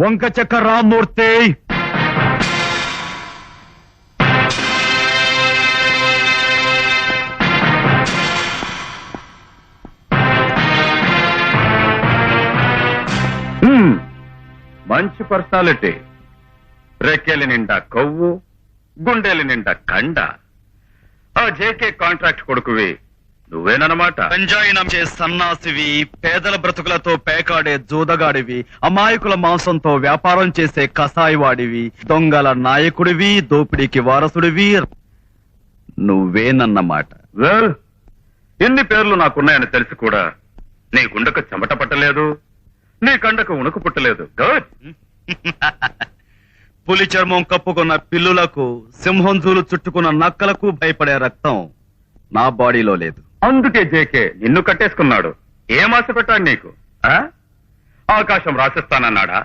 వంక చెక్క రామ్మూర్తి. మంచి పర్సనాలిటీ. రెక్కెలి నిండా కొవ్వు, గుండెలి నిండా కండ. ఆ జేకే కాంట్రాక్ట్ కొడుకువి నువ్వేనమాట. గంజాయినం చే సన్నాసివి, పేదల బ్రతుకులతో పేకాడే జూదగాడివి, అమాయకుల మాంసంతో వ్యాపారం చేసే కసాయివాడివి, దొంగల నాయకుడివి, దోపిడీకి వారసుడివి నువ్వేనన్నమాట. వెల్, ఎన్ని పేర్లు నాకున్నాయని తెలిసి కూడా నీ గుండెకు చెమట పట్టలేదు, నీ కండకు ఉణుకు పుట్టలేదు. గుడ్. పులి చర్మం కప్పుకున్న పిల్లులకు, సింహం జూలు చుట్టుకున్న నక్కలకు భయపడే రక్తం నా బాడీలో లేదు. అందుకే జేకే నిన్ను కట్టేసుకున్నాడు. ఏం ఆశ పెట్టాడు నీకు? ఆకాశం రాసిస్తానన్నాడా?